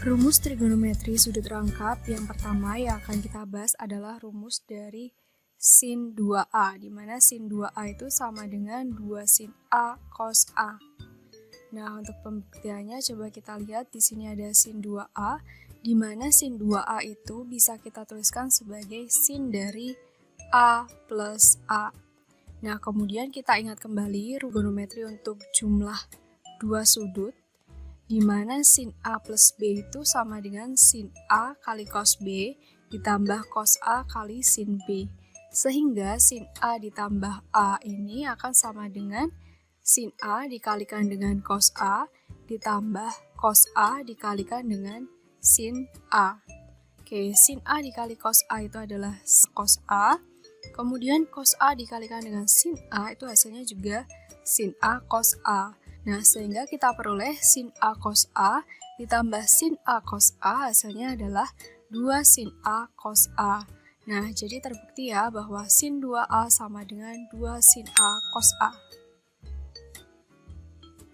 Rumus trigonometri sudut rangkap yang pertama yang akan kita bahas adalah rumus dari sin 2A, di mana sin 2A itu sama dengan 2 sin A cos A. Nah, untuk pembuktiannya coba kita lihat di sini ada sin 2A, di mana sin 2A itu bisa kita tuliskan sebagai sin dari A plus A. Nah, kemudian kita ingat kembali trigonometri untuk jumlah dua sudut, di mana sin A plus B itu sama dengan sin A kali cos B ditambah cos A kali sin B. Sehingga sin A ditambah A ini akan sama dengan sin A dikalikan dengan cos A ditambah cos A dikalikan dengan sin A. Oke, sin A dikali cos A itu adalah cos A. Kemudian cos A dikalikan dengan sin A itu hasilnya juga sin A cos A. Nah, sehingga kita peroleh sin A cos A ditambah sin A cos A hasilnya adalah 2 sin A cos A. Nah, jadi terbukti ya bahwa sin 2A sama dengan 2 sin A cos A.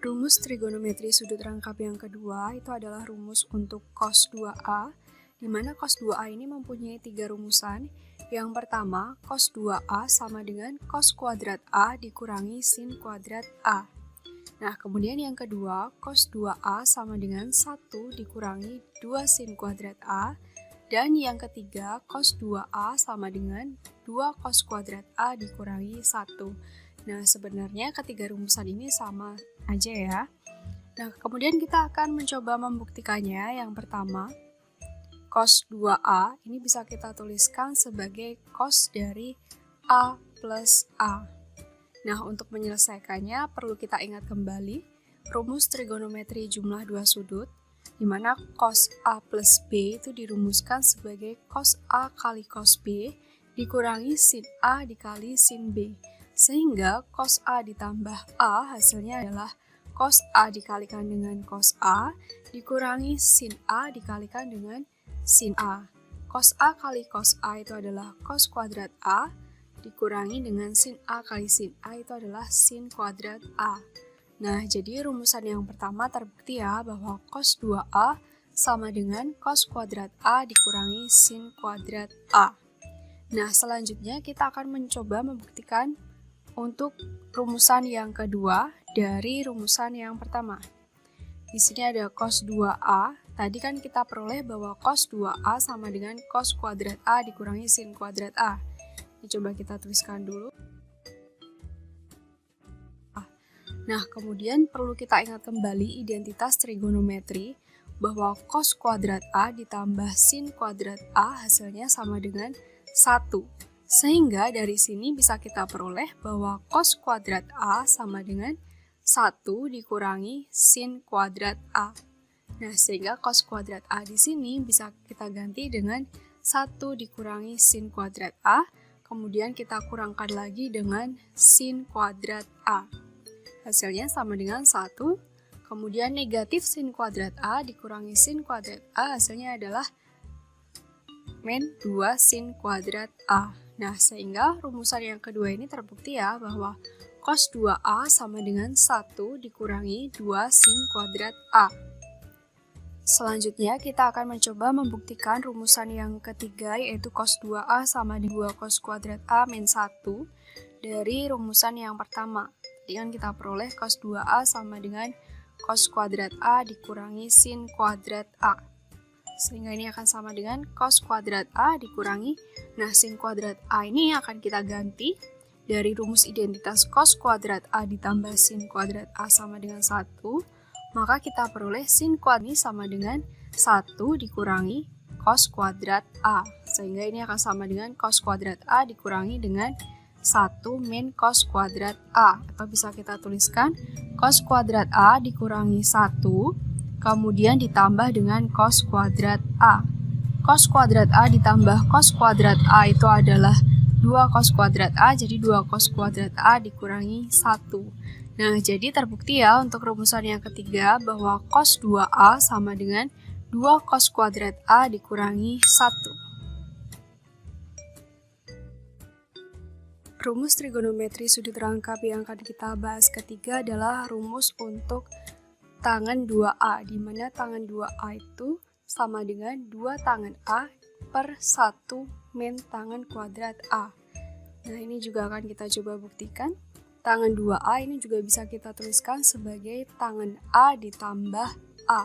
Rumus trigonometri sudut rangkap yang kedua itu adalah rumus untuk cos 2A, di mana cos 2A ini mempunyai 3 rumusan. Yang pertama, cos 2A sama dengan cos kuadrat A dikurangi sin kuadrat A. Nah, kemudian yang kedua, cos 2A sama dengan 1 dikurangi 2 sin kuadrat A. Dan yang ketiga, cos 2A sama dengan 2 cos kuadrat A dikurangi 1. Nah, sebenarnya ketiga rumusan ini sama aja ya. Nah, kemudian kita akan mencoba membuktikannya. Yang pertama, cos 2A ini bisa kita tuliskan sebagai cos dari A plus A. Nah, untuk menyelesaikannya perlu kita ingat kembali rumus trigonometri jumlah dua sudut, di mana cos A plus B itu dirumuskan sebagai cos A kali cos B dikurangi sin A dikali sin B. Sehingga cos A ditambah A hasilnya adalah cos A dikalikan dengan cos A dikurangi sin A dikalikan dengan sin A. Cos A kali cos A itu adalah cos kuadrat A dikurangi dengan sin A kali sin A itu adalah sin kuadrat A. Nah, jadi rumusan yang pertama terbukti ya bahwa cos 2A sama dengan cos kuadrat A dikurangi sin kuadrat A. Nah, selanjutnya kita akan mencoba membuktikan untuk rumusan yang kedua dari rumusan yang pertama. Di sini ada cos 2A. Tadi kan kita peroleh bahwa cos 2A sama dengan cos kuadrat A dikurangi sin kuadrat A. Ini coba kita tuliskan dulu. Nah, kemudian perlu kita ingat kembali identitas trigonometri bahwa cos kuadrat A ditambah sin kuadrat A hasilnya sama dengan 1. Sehingga dari sini bisa kita peroleh bahwa cos kuadrat A sama dengan 1 dikurangi sin kuadrat A. Nah, sehingga cos kuadrat A di sini bisa kita ganti dengan 1 dikurangi sin kuadrat A. Kemudian kita kurangkan lagi dengan sin kuadrat A. Hasilnya sama dengan 1. Kemudian negatif sin kuadrat A dikurangi sin kuadrat A hasilnya adalah min 2 sin kuadrat A. Nah, sehingga rumusan yang kedua ini terbukti ya bahwa cos 2A sama dengan 1 dikurangi 2 sin kuadrat A. Selanjutnya kita akan mencoba membuktikan rumusan yang ketiga yaitu cos 2A sama dengan 2 cos kuadrat A min 1 dari rumusan yang pertama. Dengan kita peroleh cos 2A sama dengan cos kuadrat A dikurangi sin kuadrat A. Sehingga ini akan sama dengan cos kuadrat A dikurangi. Nah, sin kuadrat A ini akan kita ganti dari rumus identitas cos kuadrat A ditambah sin kuadrat A sama dengan 1. Maka kita peroleh sin kuadrat ini sama dengan 1 dikurangi cos kuadrat A. Sehingga ini akan sama dengan cos kuadrat A dikurangi dengan 1 min cos kuadrat A. Atau bisa kita tuliskan cos kuadrat A dikurangi 1, kemudian ditambah dengan cos kuadrat A. Cos kuadrat A ditambah cos kuadrat A itu adalah 2 cos kuadrat A, jadi 2 cos kuadrat A dikurangi 1. Nah, jadi terbukti ya untuk rumusan yang ketiga bahwa cos 2A sama dengan 2 cos kuadrat A dikurangi 1. Rumus trigonometri sudut rangkap yang akan kita bahas ketiga adalah rumus untuk tangan 2A, di mana tangan 2A itu sama dengan 2 tangen A per 1 min tangen kuadrat A. Nah, ini juga akan kita coba buktikan. Tangen 2A ini juga bisa kita tuliskan sebagai tangen A ditambah A.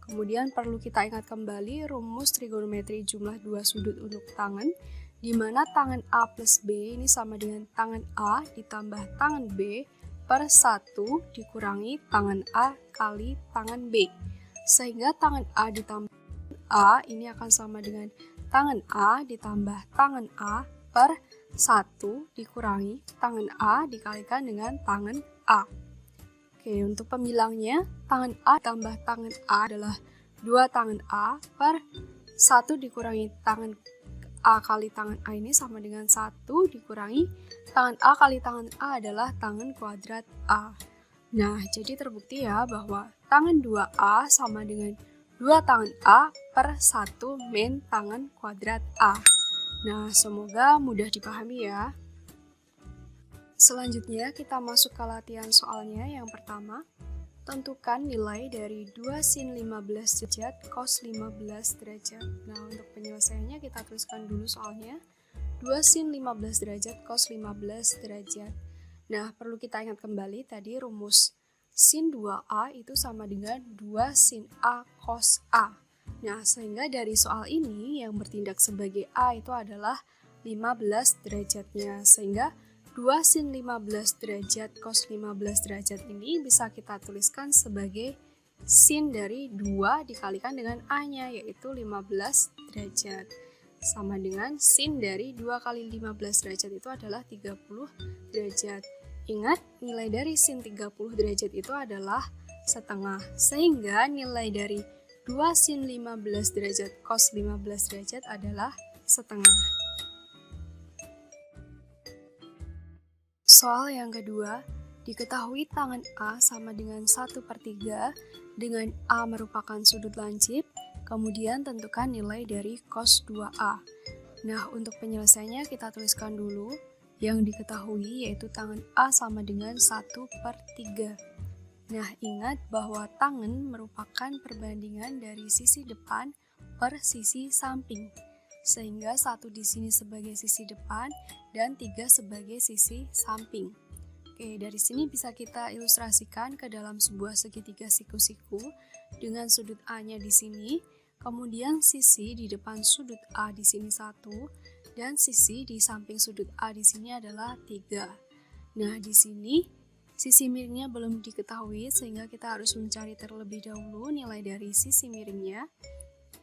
Kemudian perlu kita ingat kembali rumus trigonometri jumlah dua sudut untuk tangen, di mana tangen A plus B ini sama dengan tangen A ditambah tangen B per 1 dikurangi tangen A kali tangen B. Sehingga tangen A ditambah A ini akan sama dengan tangen A ditambah tangen A per 1 dikurangi tangen A dikalikan dengan tangen A. Oke, untuk pembilangnya, tangen A tambah tangen A adalah 2 tangen A per 1 dikurangi tangen A kali tangen A ini sama dengan 1 dikurangi tangen A kali tangen A adalah tangen kuadrat A. Nah, jadi terbukti ya bahwa tangen 2A sama dengan 2 tangen A per 1 min tangen kuadrat A. Nah, semoga mudah dipahami ya. Selanjutnya kita masuk ke latihan soalnya yang pertama. Tentukan nilai dari 2 sin 15 derajat cos 15 derajat. Nah, untuk penyelesaiannya kita tuliskan dulu soalnya. 2 sin 15 derajat cos 15 derajat. Nah, perlu kita ingat kembali tadi rumus sin 2A itu sama dengan 2 sin A cos A. Nah, sehingga dari soal ini yang bertindak sebagai A itu adalah 15 derajatnya. Sehingga 2 sin 15 derajat cos 15 derajat ini bisa kita tuliskan sebagai sin dari 2 dikalikan dengan A-nya, yaitu 15 derajat. Sama dengan sin dari 2 kali 15 derajat itu adalah 30 derajat. Ingat, nilai dari sin 30 derajat itu adalah setengah. Sehingga nilai dari 2 sin 15 derajat cos 15 derajat adalah setengah. Soal yang kedua, diketahui tangen A sama dengan 1/3 dengan A merupakan sudut lancip, kemudian tentukan nilai dari cos 2A. Nah, untuk penyelesaiannya kita tuliskan dulu yang diketahui yaitu tangen A sama dengan 1/3. Nah, ingat bahwa tangen merupakan perbandingan dari sisi depan per sisi samping. Sehingga 1 di sini sebagai sisi depan dan 3 sebagai sisi samping. Oke, dari sini bisa kita ilustrasikan ke dalam sebuah segitiga siku-siku dengan sudut A-nya di sini, kemudian sisi di depan sudut A di sini 1 dan sisi di samping sudut A di sini adalah 3. Nah, di sini sisi miringnya belum diketahui sehingga kita harus mencari terlebih dahulu nilai dari sisi miringnya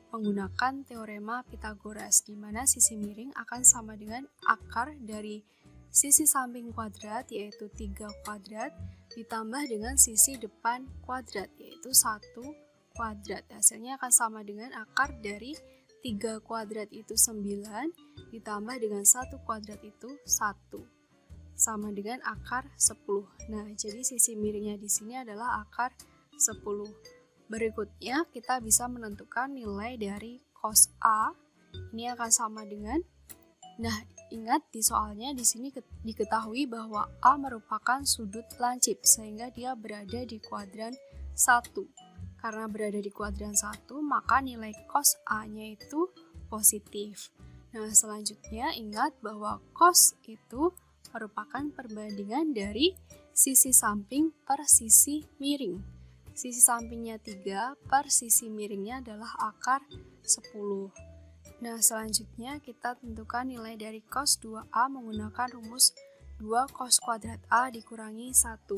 menggunakan teorema Pythagoras, di mana sisi miring akan sama dengan akar dari sisi samping kuadrat, yaitu 3 kuadrat, ditambah dengan sisi depan kuadrat, yaitu 1 kuadrat. Hasilnya akan sama dengan akar dari 3 kuadrat itu 9, ditambah dengan 1 kuadrat itu 1. Sama dengan akar 10. Nah, jadi sisi miringnya di sini adalah akar 10. Berikutnya, kita bisa menentukan nilai dari cos A. Ini akan sama dengan, nah, ingat di soalnya di sini diketahui bahwa A merupakan sudut lancip, sehingga dia berada di kuadran 1. Karena berada di kuadran 1, maka nilai cos A-nya itu positif. Nah, selanjutnya ingat bahwa cos itu merupakan perbandingan dari sisi samping per sisi miring. Sisi sampingnya 3 per sisi miringnya adalah akar 10. Nah, selanjutnya kita tentukan nilai dari cos 2A menggunakan rumus 2 cos kuadrat A dikurangi 1.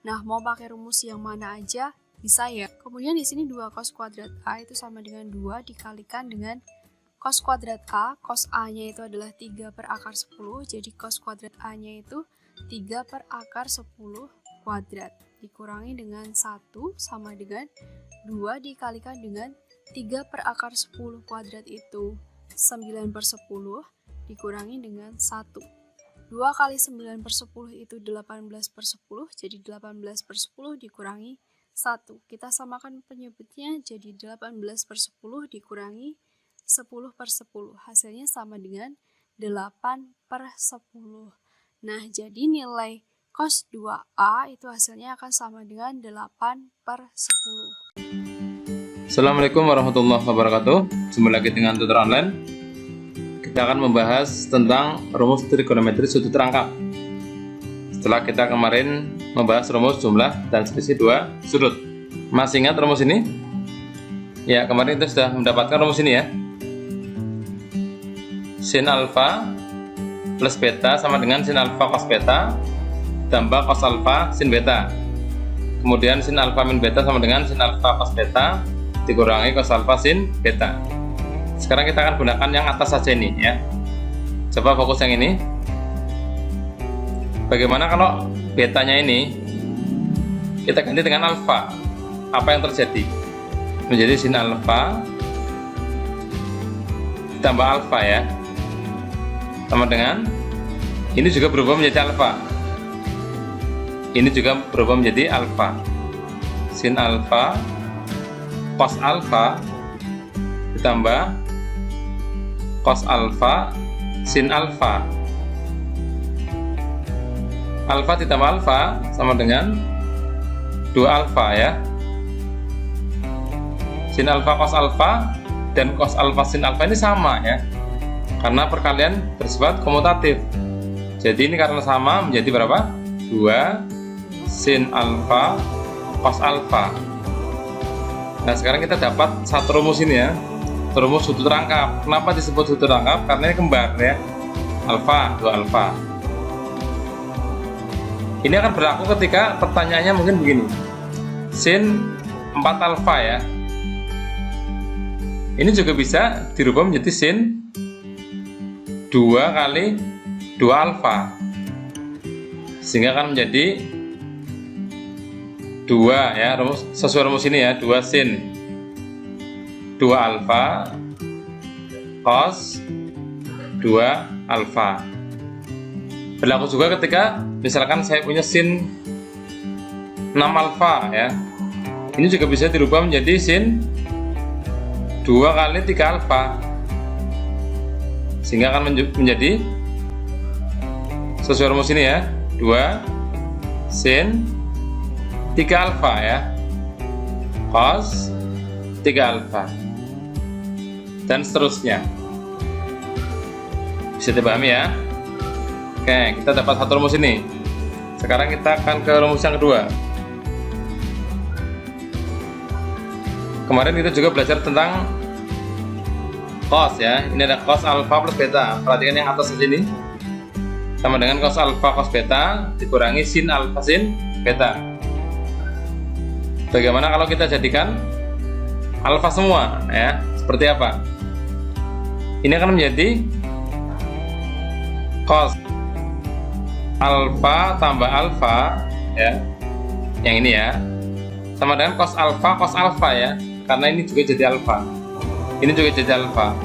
Nah, mau pakai rumus yang mana aja bisa ya. Kemudian di sini 2 cos kuadrat A itu sama dengan 2 dikalikan dengan cos kuadrat A. Cos A-nya itu adalah 3 per akar 10, jadi cos kuadrat A-nya itu 3 per akar 10 kuadrat. Dikurangi dengan 1 sama dengan 2 dikalikan dengan 3 per akar 10 kuadrat itu 9 per 10 dikurangi dengan 1. 2 kali 9 per 10 itu 18 per 10, jadi 18 per 10 dikurangi 1. Kita samakan penyebutnya jadi 18 per 10 dikurangi 10 per 10. Hasilnya sama dengan 8 per 10. Nah, jadi nilai cos 2A itu hasilnya akan sama dengan 8 per 10. Assalamualaikum warahmatullahi wabarakatuh. Jumpa lagi dengan tutor online. Kita akan membahas tentang rumus trigonometri sudut rangkap. Setelah kita kemarin membahas rumus jumlah dan selisih dua sudut. Masih ingat rumus ini? Ya, kemarin kita sudah mendapatkan rumus ini ya. Sin alfa plus beta sama dengan sin alfa cos beta tambah cos alfa sin beta. Kemudian sin alfa min beta sama dengan sin alfa cos beta dikurangi cos alfa sin beta. Sekarang kita akan gunakan yang atas saja ini ya. Coba fokus yang ini. Bagaimana kalau betanya ini kita ganti dengan alfa? Apa yang terjadi? Menjadi sin alfa ditambah alfa ya, sama dengan ini juga berubah menjadi alfa. Ini juga berubah menjadi alfa. Sin alfa cos alfa ditambah cos alfa sin alfa. Alfa ditambah alfa sama dengan 2 alfa ya. Sin alfa cos alfa dan cos alfa sin alfa ini sama ya, karena perkalian bersifat komutatif. Jadi ini karena sama menjadi berapa? 2 sin alfa cos alfa. Nah sekarang kita dapat satu rumus ini ya, rumus sudut rangkap. Kenapa disebut sudut rangkap? Karena ini kembar ya, alfa 2 alfa. Ini akan berlaku ketika pertanyaannya mungkin begini, sin 4 alfa ya. Ini juga bisa dirubah menjadi sin 2 kali 2 alfa, sehingga akan menjadi 2 ya, sesuai rumus ini ya, 2 sin 2 alfa cos 2 alfa. Berlaku juga ketika misalkan saya punya sin 6 alfa ya. Ini juga bisa dirubah menjadi sin 2 kali 3 alfa, sehingga akan menjadi sesuai rumus ini ya, 2 sin 3 alfa ya, cos 3 alfa, dan seterusnya. Bisa dipahami ya. Oke, kita dapat satu rumus ini. Sekarang kita akan ke rumus yang kedua. Kemarin kita juga belajar tentang cos ya. Ini ada cos alfa plus beta. Perhatikan yang atas di sini, sama dengan cos alfa cos beta dikurangi sin alfa sin beta. Bagaimana kalau kita jadikan alfa semua ya? Seperti apa? Ini akan menjadi cos alfa tambah alfa ya, yang ini ya, sama dengan cos alfa ya, karena ini juga jadi alfa, ini juga jadi alfa,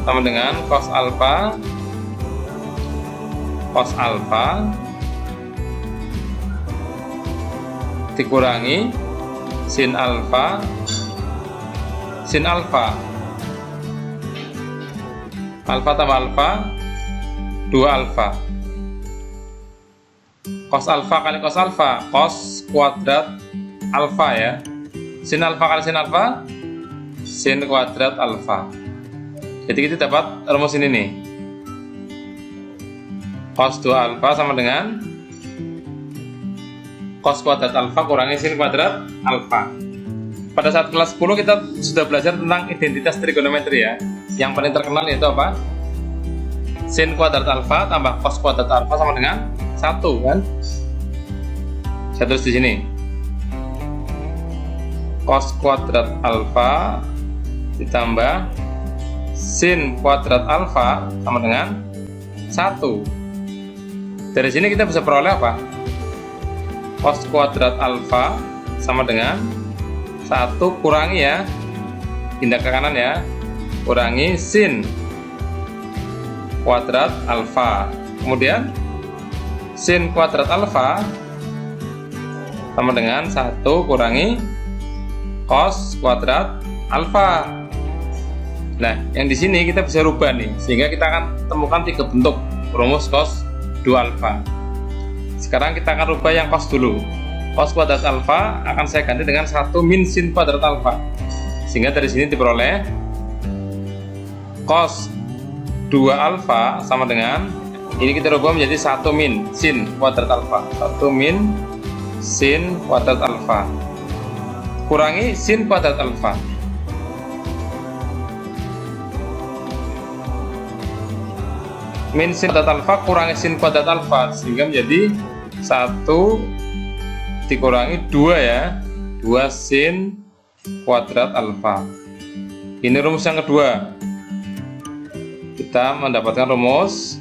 sama dengan cos alfa dikurangi sin alfa tambah alfa 2 alfa. Cos alfa kali cos alfa, cos kuadrat alfa ya. Sin alfa kali sin alfa, sin kuadrat alfa. Jadi kita dapat rumus ini nih, cos 2 alfa sama dengan cos kuadrat alfa kurangi sin kuadrat alfa. Pada saat kelas 10 kita sudah belajar tentang identitas trigonometri ya. Yang paling terkenal yaitu apa? Sin kuadrat alfa tambah cos kuadrat alfa sama dengan 1 kan? Saya tulis di sini. Cos kuadrat alfa ditambah sin kuadrat alfa sama dengan 1. Dari sini kita bisa peroleh apa? Cos kuadrat alfa sama dengan 1 kurangi ya, pindah ke kanan ya, kurangi sin kuadrat alfa. Kemudian sin kuadrat alfa sama dengan 1 kurangi cos kuadrat alfa. Nah, yang di sini kita bisa rubah nih, sehingga kita akan temukan 3 bentuk rumus cos 2 alfa. Sekarang kita akan rubah yang cos dulu. Cos kuadrat alfa akan saya ganti dengan 1 min sin kuadrat alfa. Sehingga dari sini diperoleh cos 2 alfa sama dengan, ini kita rubah menjadi 1 min sin kuadrat alfa. 1 min sin kuadrat alfa kurangi sin kuadrat alfa. Min sin kuadrat alfa kurangi sin kuadrat alfa, sehingga menjadi 1 dikurangi 2 ya, 2 sin kuadrat alfa. Ini rumus yang kedua. Kita mendapatkan rumus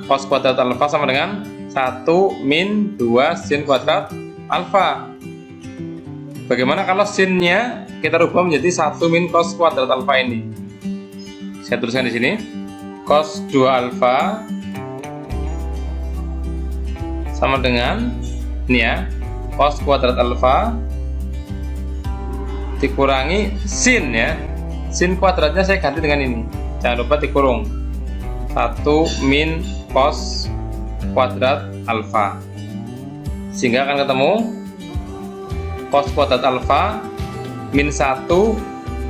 cos kuadrat alfa sama dengan 1 min 2 sin kuadrat alfa. Bagaimana kalau sinnya kita rubah menjadi 1 min cos kuadrat alfa ini? Saya tuliskan di sini. Cos 2 alfa sama dengan ini ya, cos kuadrat alfa dikurangi sin ya. Sin kuadratnya saya ganti dengan ini. Jangan lupa dikurung. 1 min cos kuadrat alfa. Sehingga akan ketemu cos kuadrat alfa min 1.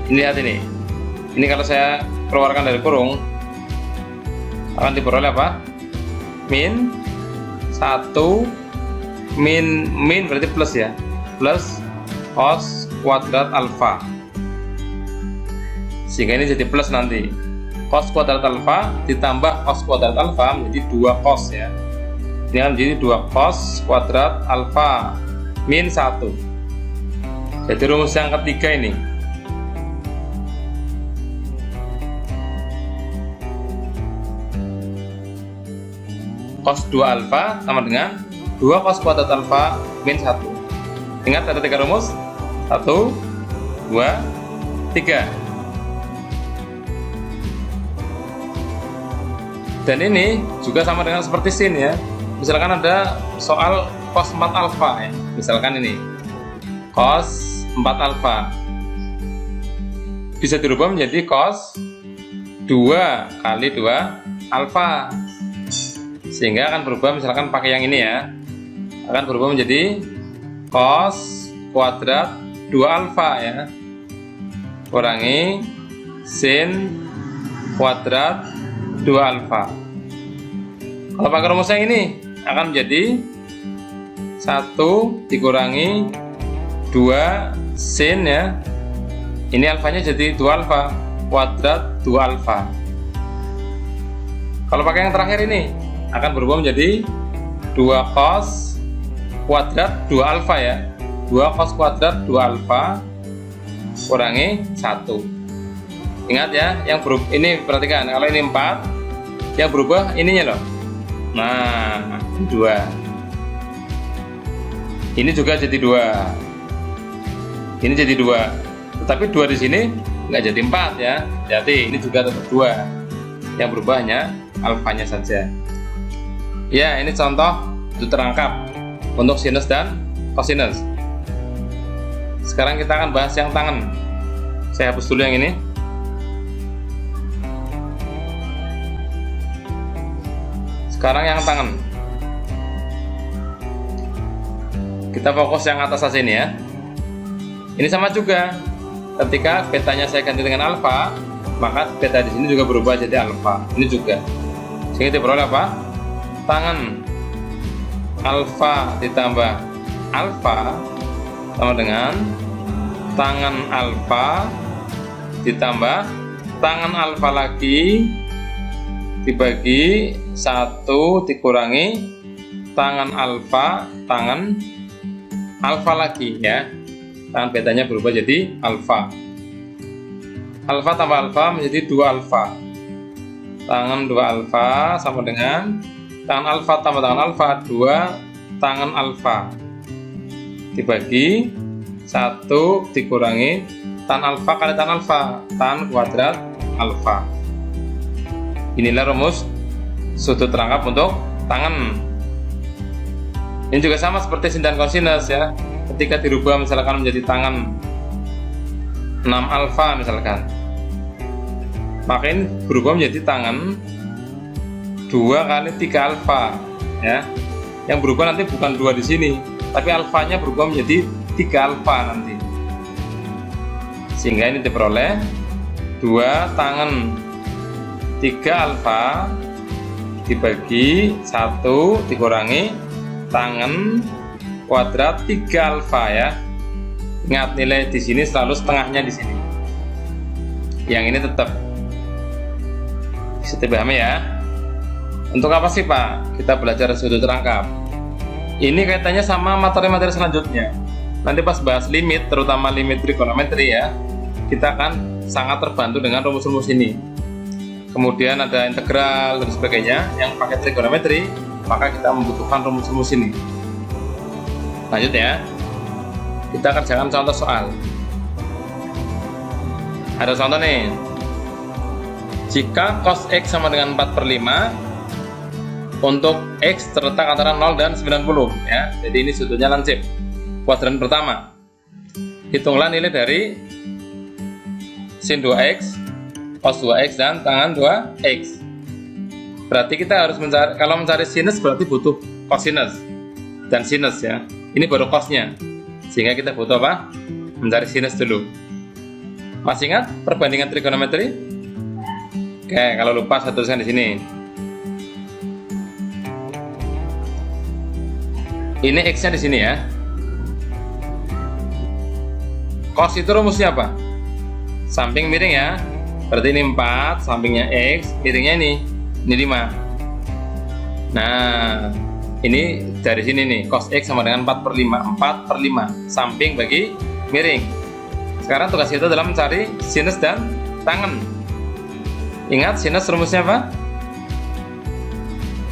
Ini lihat ini. Ini kalau saya keluarkan dari kurung akan diperoleh apa? Min 1 min berarti plus ya. Plus cos kuadrat alfa. Sehingga ini jadi plus nanti. Cos kuadrat alfa ditambah cos kuadrat alfa menjadi 2 cos ya. Ini akan menjadi 2 cos kuadrat alfa min 1. Jadi rumus yang ketiga ini. Cos 2 alfa sama dengan 2 cos kuadrat alfa min 1. Ingat ada 3 rumus. 1, 2, 3. Dan ini juga sama dengan seperti sin ya. Misalkan ada soal cos 4 alfa ya. Misalkan ini cos 4 alfa bisa dirubah menjadi cos 2 kali 2 alfa. Sehingga akan berubah, misalkan pakai yang ini ya, akan berubah menjadi cos kuadrat 2 alfa ya, kurangi sin kuadrat 2 alfa. Kalau pakai rumus yang ini akan menjadi 1 dikurangi 2 sin ya. Ini alfanya jadi 2 alfa kuadrat 2 alfa. Kalau pakai yang terakhir ini akan berubah menjadi 2 cos kuadrat 2 alfa ya. 2 cos kuadrat 2 alfa kurangi 1. Ingat ya, yang berubah ini, perhatikan kalau ini 4, yang berubah ininya loh. Nah, 2. Ini juga jadi 2. Ini jadi 2. Tetapi 2 di sini nggak jadi 4 ya. Jadi ini juga tetap 2. Yang berubah hanya alfanya saja. Ya, ini contoh itu terangkap untuk sinus dan kosinus. Sekarang kita akan bahas yang tangen. Saya hapus dulu yang ini. Sekarang yang tangen. Kita fokus yang atas saja ini ya. Ini sama juga. Ketika betanya saya ganti dengan alfa, maka beta di sini juga berubah jadi alfa. Ini juga. Sehingga diperoleh apa? Tangen alfa ditambah alfa sama dengan tangen alfa ditambah tangen alfa lagi dibagi 1 dikurangi tangen alfa lagi ya. Tangen betanya berubah jadi alfa. Alfa tambah alfa menjadi 2 alfa. Tangen 2 alfa sama dengan tangen alfa tambah tangen alfa 2 tangen alfa dibagi 1 dikurangi tan alfa kali tan alfa, tan kuadrat alfa. Inilah rumus sudut rangkap untuk tangen. Ini juga sama seperti sin dan kosinus ya. Ketika dirubah misalkan menjadi tangen 6 alfa misalkan, maka ini berubah menjadi tangen 2 kali 3 alfa ya. Yang berubah nanti bukan 2 di sini, tapi alfanya berubah menjadi 3 alfa nanti. Sehingga ini diperoleh 2 tangen 3 alfa dibagi 1 dikurangi tangen kuadrat 3 alfa ya. Ingat, nilai di sini selalu setengahnya di sini. Yang ini tetap bisa dipahami ya. Untuk apa sih Pak kita belajar sudut rangkap? Ini kaitannya sama materi-materi selanjutnya. Nanti pas bahas limit, terutama limit trigonometri ya, kita akan sangat terbantu dengan rumus-rumus ini. Kemudian ada integral dan sebagainya yang pakai trigonometri, maka kita membutuhkan rumus-rumus ini. Lanjut ya, kita kerjakan contoh soal. Ada contoh nih, jika cos X sama dengan 4/5 untuk X terletak antara 0 dan 90 ya. Jadi ini sudutnya lancip. Kuadran pertama, hitunglah nilai dari sin 2x, cos 2x, dan tangan 2x. Berarti kita harus mencari, kalau mencari sinus berarti butuh cosinus dan sinus ya. Ini baru cosnya, sehingga kita butuh apa? Mencari sinus dulu. Masih ingat perbandingan trigonometri? Oke, kalau lupa saya tuliskan di sini. Ini x-nya di sini ya. Cos itu rumusnya apa? Samping miring ya. Berarti ini 4, sampingnya x, miringnya ini 5. Nah, ini dari sini nih, cos x sama dengan 4/5. 4/5, samping bagi miring. Sekarang tugas kita adalah mencari sinus dan tangen. Ingat, sinus rumusnya apa?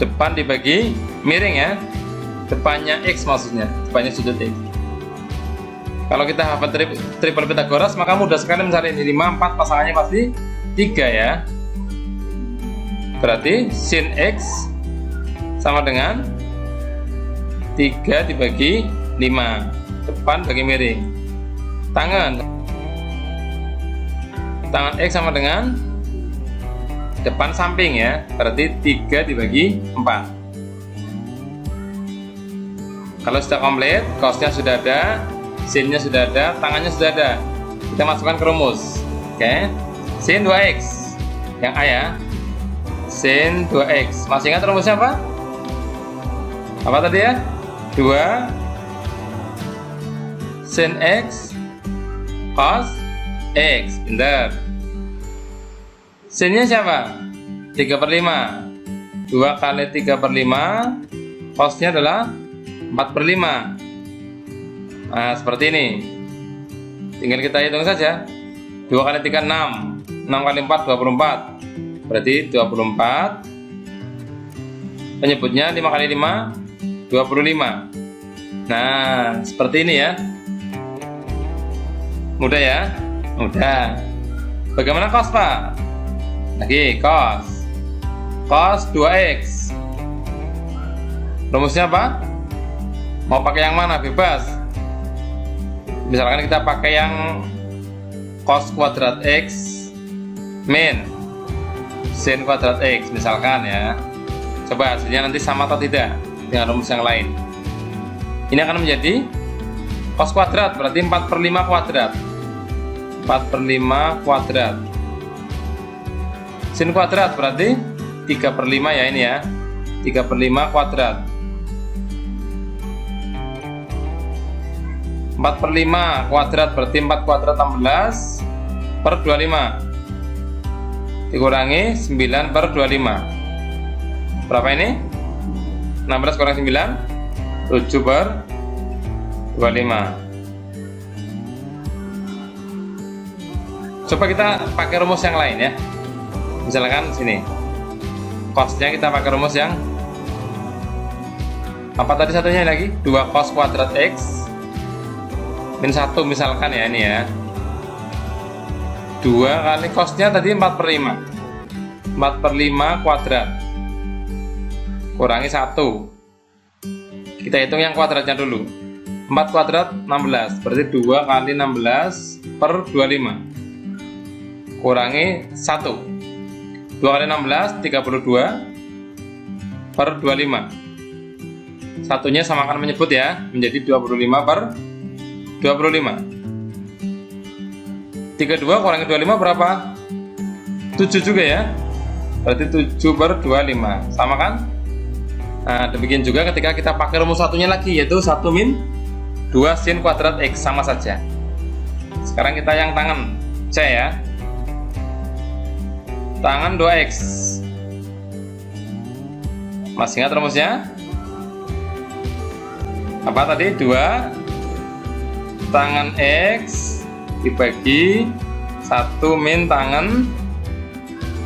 Depan dibagi miring ya. Depannya x maksudnya, depannya sudut x. Kalau kita hafal triple Pythagoras, maka mudah sekali mencari ini. 5, 4 pasangannya pasti 3 ya. Berarti sin x sama dengan 3 dibagi 5, depan bagi miring. Tangan x sama dengan depan samping ya, berarti 3 dibagi 4. Kalau sudah komplit, cosnya sudah ada, sinnya sudah ada, tangannya sudah ada, kita masukkan ke rumus. Oke, sin 2x yang A ya, sin 2x. Masih ingat rumusnya apa? Apa tadi ya? 2 sin x cos x. Benar. Sinnya siapa? 3/5. 2 kali 3/5, cosnya adalah 4/5. Nah, seperti ini. Tinggal kita hitung saja. 2 kali 3 6. 6 kali 4 24. Berarti 24. Penyebutnya 5 kali 5 25. Nah, seperti ini ya. Mudah ya? Mudah. Bagaimana cos, Pak? Lagi cos 2x. Rumusnya apa? Mau pakai yang mana? Bebas. Misalkan kita pakai yang cos kuadrat x min sin kuadrat x misalkan ya. Coba hasilnya nanti sama atau tidak dengan rumus yang lain. Ini akan menjadi cos kuadrat, berarti 4/5 kuadrat. 4/5 kuadrat. Sin kuadrat berarti 3/5 ya ini ya. 3/5 kuadrat. 4/5 kuadrat berarti 4 kuadrat 16 per 25 dikurangi 9 per 25. Berapa ini? 16 kurang 9 7 per 25. Coba kita pakai rumus yang lain ya. Misalkan sini cosnya kita pakai rumus yang apa tadi satunya lagi? 2 cos kuadrat x min 1 misalkan ya ini ya. 2 kali cosnya tadi 4/5. 4/5 kuadrat kurangi 1. Kita hitung yang kuadratnya dulu. 4 kuadrat 16, berarti 2 kali 16 per 25 kurangi 1. 2 kali 16 32 per 25. Satunya samakan menyebut ya, menjadi 25 per 25. 32 kurangi 25 berapa? 7 juga ya. Berarti 7/25. Sama kan? Nah, demikian juga ketika kita pakai rumus satunya lagi, yaitu 1 min 2 sin kuadrat X, sama saja. Sekarang kita yang tangan C ya. Tangan 2X. Masih ingat rumusnya? Apa tadi? 2 tangan X dibagi 1 min tangan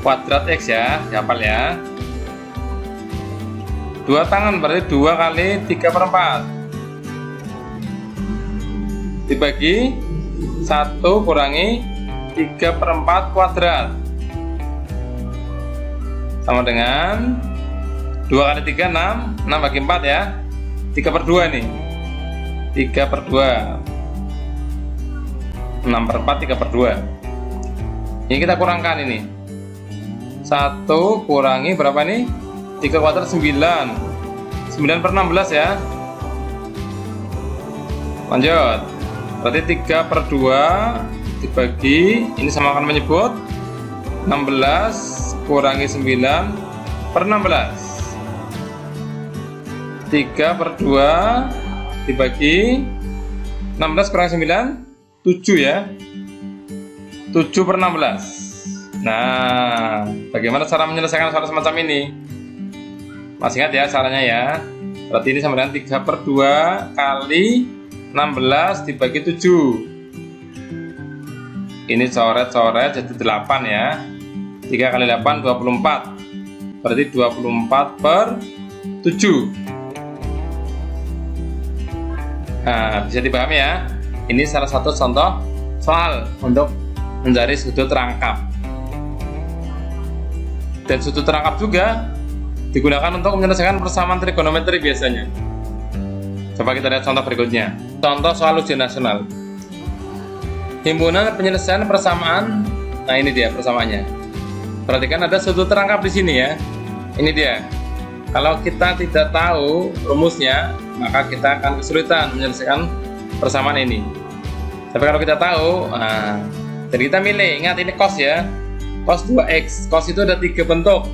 kuadrat X ya, dihafal ya. 2 tangan berarti 2 kali 3/4 dibagi 1 kurangi 3/4 kuadrat sama dengan 2 kali 3 6, 6 bagi 4 ya, 3/2 nih, 3/2, 6/4, 3/2. Ini kita kurangkan ini, 1 kurangi berapa nih, 3 kuadrat 9, 9/16 ya. Lanjut, berarti 3/2 dibagi, ini sama akan menyebut 16 kurangi 9/16. 3/2 dibagi 16 kurangi 9, 7 ya, 7/16. Nah, bagaimana cara menyelesaikan soal semacam ini? Masih ingat ya caranya ya? Berarti ini sama dengan 3/2 kali 16 dibagi 7. Ini coret-coret jadi 8 ya. 3 kali 8 24. Berarti 24/7. Nah, bisa dipahami ya. Ini salah satu contoh soal untuk mencari sudut rangkap. Dan sudut rangkap juga digunakan untuk menyelesaikan persamaan trigonometri biasanya. Coba kita lihat contoh berikutnya. Contoh soal ujian nasional. Himpunan penyelesaian persamaan. Nah, ini dia persamaannya. Perhatikan ada sudut rangkap di sini ya. Ini dia. Kalau kita tidak tahu rumusnya, maka kita akan kesulitan menyelesaikan persamaan ini. Tapi kalau kita tahu, jadi kita milih. Ingat ini cos ya. Cos 2x, cos itu ada 3 bentuk.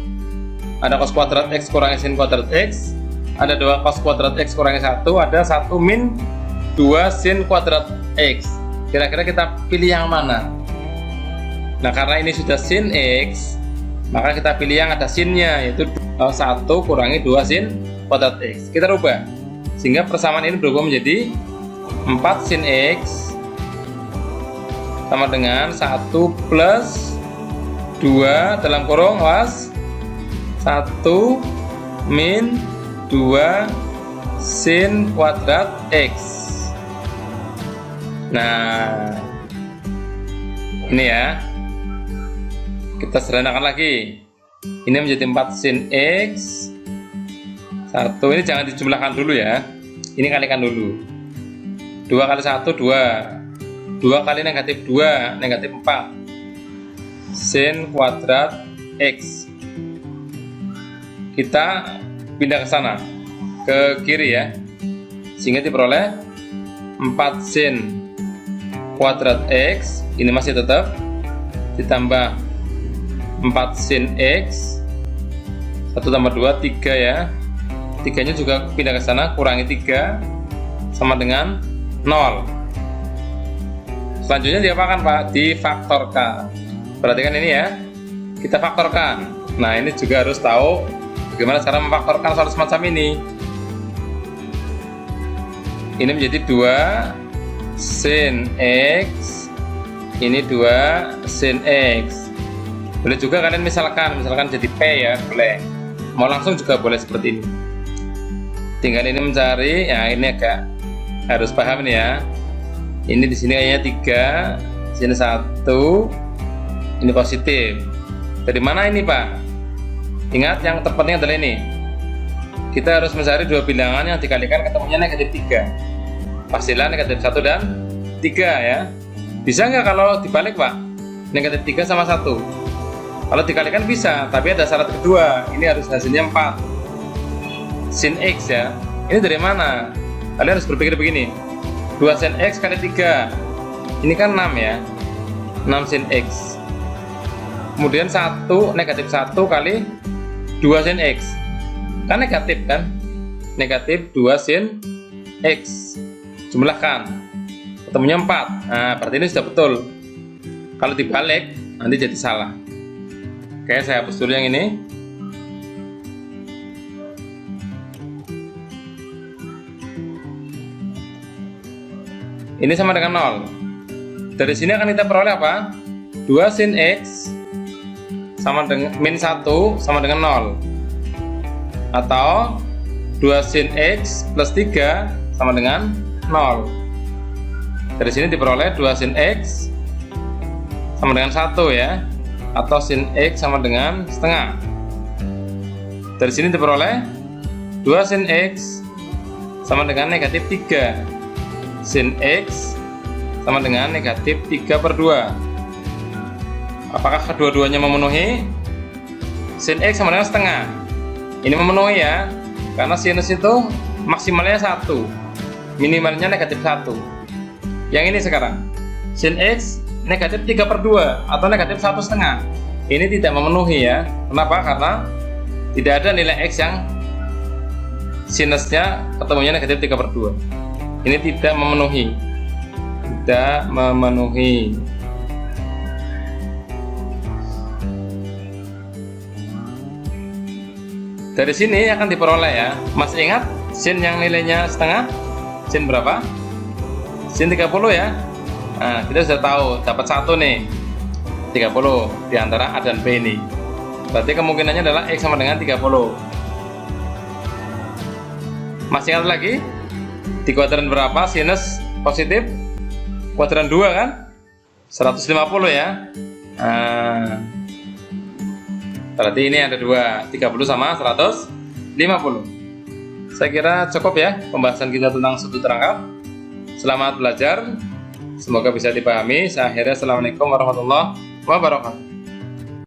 Ada cos kuadrat x kurangi sin kuadrat x, ada 2 cos kuadrat x kurangi 1, ada 1 min 2 sin kuadrat x. Kira-kira kita pilih yang mana? Nah, karena ini sudah sin x, maka kita pilih yang ada sinnya, yaitu 1 kurangi 2 sin kuadrat x. Kita rubah, sehingga persamaan ini berubah menjadi 4 sin x sama dengan 1 plus 2 dalam kurung 1 min 2 sin kuadrat x. Nah, ini ya, kita sederhanakan lagi. Ini menjadi 4 sin x. 1, ini jangan dijumlahkan dulu ya, ini kalikan dulu. 2 kali 1 2, 2 kali negatif 2 negatif 4 sin kuadrat x. Kita pindah ke sana, ke kiri ya, sehingga diperoleh 4 sin kuadrat x. Ini masih tetap ditambah 4 sin x, 1 tambah 2 3 ya, 3 nya juga pindah ke sana, kurangi 3 sama dengan 0. Selanjutnya diapakan Pak? Difaktorkan. Perhatikan ini ya, kita faktorkan. Nah, ini juga harus tahu bagaimana cara memfaktorkan soal semacam ini. Ini menjadi 2 sin x, ini 2 sin x. Boleh juga kalian misalkan jadi P ya, boleh. Mau langsung juga boleh seperti ini. Tinggal ini mencari, ya ini agak harus paham nih ya. Ini di sini kayaknya 3, sini 1. Ini positif. Dari mana ini Pak? Ingat, yang terpenting adalah ini. Kita harus mencari 2 bilangan yang dikalikan ketemunya negatif 3. Pastilah negatif 1 dan 3 ya. Bisa nggak kalau dibalik Pak? Negatif 3 sama 1. Kalau dikalikan bisa, tapi ada syarat kedua. Ini harus hasilnya 4 sin x ya. Ini dari mana? Kalian harus berpikir begini. 2 sin x kali 3, ini kan 6 ya. 6 sin X. Kemudian 1 negatif 1 kali 2 sin X. Kan negatif kan? Negatif 2 sin X. Jumlahkan. Ketemunya 4. Nah, berarti ini sudah betul. Kalau dibalik, nanti jadi salah. Oke, saya hapus dulu yang ini. Ini sama dengan 0. Dari sini akan kita peroleh apa? 2 sin X sama dengan min 1 sama dengan 0. Atau 2 sin X plus 3 sama dengan 0. Dari sini diperoleh 2 sin X sama dengan 1 ya. Atau sin X sama dengan setengah. Dari sini diperoleh 2 sin X sama dengan negatif 3. Sin X sama dengan negatif 3/2. Apakah kedua-duanya memenuhi? Sin X sama dengan setengah. Ini memenuhi ya, karena sinus itu maksimalnya 1, minimalnya negatif 1. Yang ini sekarang, sin X negatif 3/2 atau negatif 1,5. Ini tidak memenuhi ya. Kenapa? Karena tidak ada nilai X yang sinusnya ketemunya negatif 3/2. Ini tidak memenuhi. Tidak memenuhi. Dari sini akan diperoleh ya. Masih ingat sin yang nilainya setengah? Sin berapa? Sin 30 ya. Nah, kita sudah tahu dapat 1 nih. 30 di antara A dan B ini. Berarti kemungkinannya adalah X sama dengan 30. Masih ingat lagi? Di kuadran berapa sinus positif? Kuadran 2 kan? 150 ya. Nah, berarti ini ada 2, 30 sama 150. Saya kira cukup ya pembahasan kita tentang sudut rangkap. Selamat belajar. Semoga bisa dipahami. Saya akhirnya, assalamualaikum warahmatullahi wabarakatuh.